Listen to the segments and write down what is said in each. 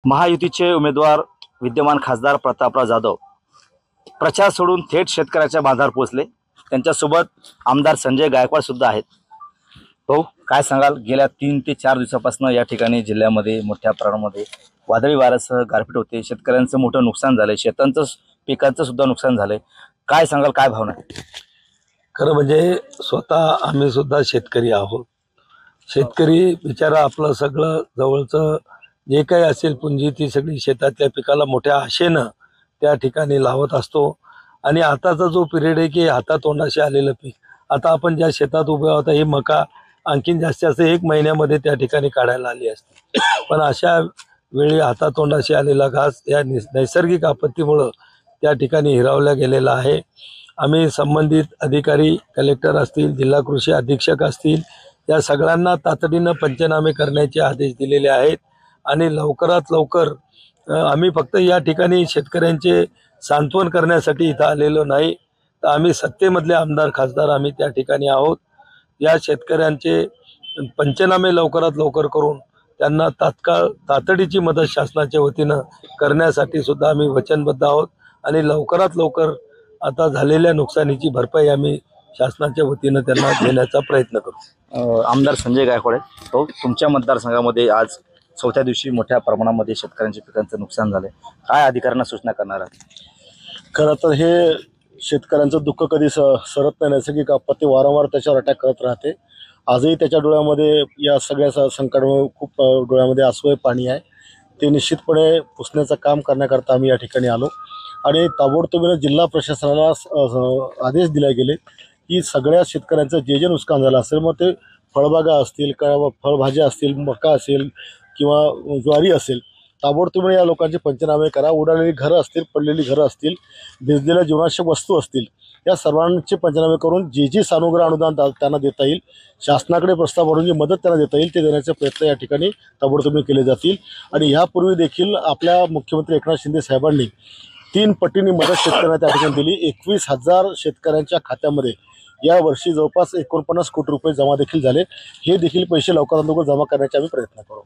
महायुतीचे उमेदवार विद्यमान खासदार प्रतापराव जाधव प्रचार सोडून थेट शेतकऱ्याच्या बांधावर पोहोचले। त्यांच्यासोबत आमदार संजय गायकवाड सुद्धा आहेत। भाऊ, काय सांगाल? गेल्या 3 ते 4 दिवसापासून या ठिकाणी जिल्ह्यामध्ये मोठ्या प्रमाणामध्ये वादळी वाऱ्यासह गारपीट होते, शेतकऱ्यांचं मोठं नुकसान झालंय, शेतांचं पिकांचं सुद्धा नुकसान झालंय। काय सांगाल, काय भावना आहे? खरं म्हणजे स्वतः आम्ही सुद्धा शेतकरी आहोत। शेतकरी बिचारा आपलं सगळं जवळचं जे काही असेल पुंजी ती सगळी शेतातल्या पिकाला मोठ्या आशेनं त्या ठिकाणी लावत असतो। आणि आताचा जो पिरियड आहे की हातातोंडाशी आलेलं पीक, आता आपण ज्या शेतात उभे आहोत ही मका आणखीन जास्तीत जास्त 1 महिन्यामध्ये त्या ठिकाणी काढायला आली असते, पण अशा वेळी हातातोंडाशी आलेला घास या नैसर्गिक आपत्तीमुळं त्या ठिकाणी हिरावला गेलेला आहे। आम्ही संबंधित अधिकारी, कलेक्टर असतील, जिल्हा कृषी अधीक्षक असतील, या सगळ्यांना तातडीनं पंचनामे करण्याचे आदेश दिलेले आहेत। आणि लवकरात लवकर आम्ही फक्त या ठिकाणी शेतकऱ्यांचे सांत्वन करण्यासाठी इथं आलेलो नाही, तर आम्ही सत्तेमधले आमदार खासदार आम्ही त्या ठिकाणी आहोत। या शेतकऱ्यांचे पंचनामे लवकरात लवकर करून त्यांना तात्काळ तातडीची मदत शासनाच्या वतीनं करण्यासाठी सुद्धा आम्ही वचनबद्ध आहोत। आणि लवकरात लवकर आता झालेल्या नुकसानीची भरपाई आम्ही शासनाच्या वतीनं त्यांना देण्याचा प्रयत्न करू। आमदार संजय गायकवाड, तो तुमच्या मतदारसंघामध्ये आज 4थ्या दिवशी मोठ्या प्रमाणामध्ये शेतकऱ्यांच्या पिकांचं नुकसान झालंय, काय अधिकाऱ्यांना सूचना करणार आहात? खरं तर हे शेतकऱ्यांचं दुःख कधी सरत नाही। नैसर्गिक आपत्ती वारंवार त्याच्यावर अटॅक करत राहते। आजही त्याच्या डोळ्यामध्ये या सगळ्या संकटामुळे खूप डोळ्यामध्ये आसवे पाणी आहे। ते निश्चितपणे पुसण्याचं काम करण्याकरता आम्ही या ठिकाणी आलो आणि ताबडतोबीने जिल्हा प्रशासनाला आदेश दिले गेले की सगळ्या शेतकऱ्यांचं जे नुकसान झालं असेल, मग ते फळबागा असतील किंवा फळभाज्या असतील, मका असेल किंवा ज्वारी असेल, ताबडतोबीने या लोकांचे पंचनामे करा। उडालेली घरं असतील, पडलेली घरं असतील, भिजलेल्या जीवनावश्यक वस्तू असतील, या सर्वांचे पंचनामे करून जे सानुग्रह अनुदान त्यांना देता येईल, शासनाकडे प्रस्ताव मांडून जी मदत त्यांना देता येईल ते देण्याचे प्रयत्न या ठिकाणी ताबडतोबीने केले जातील। आणि यापूर्वी देखील आपल्या मुख्यमंत्री एकनाथ शिंदे साहेबांनी 3 पटींनी मदत शेतकऱ्यांना त्या ठिकाणी दिली। 21,000 शेतकऱ्यांच्या खात्यामध्ये या वर्षी जवळपास 49 कोटी रुपये जमा देखील झाले। हे देखील पैसे लवकरात लवकर जमा करण्याचे आम्ही प्रयत्न करू।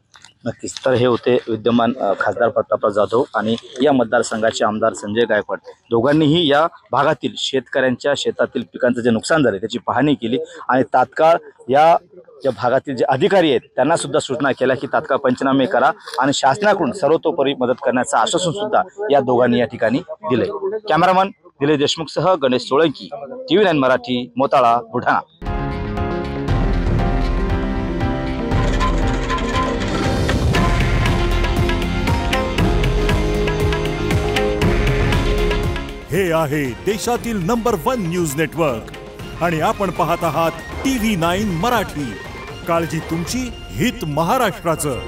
नक्कीच। तर हे होते विद्यमान खासदार प्रतापराव जाधव आणि या मतदारसंघाचे आमदार संजय गायकवाड। दोघांनीही या भागातील शेतकऱ्यांच्या शेतातील पिकांचं जे नुकसान झाले त्याची पाहणी केली आणि तात्काळ या ज्या भागातील जे अधिकारी आहेत त्यांना सुद्धा सूचना केल्या की तात्काळ पंचनामे करा आणि शासनाकडून सर्वतोपरी मदत करण्याचं आश्वासन सुद्धा या दोघांनी या ठिकाणी दिले। कॅमेरामन दिलीप देशमुखसह गणेश सोळंकी, TV9 मराठी, मोताळा, बुलढाणा। हे आहे देशातील नंबर 1 न्यूज नेटवर्क आणि आपण पाहत आहात TV9 मराठी। काळजी तुमची, हित महाराष्ट्राचं।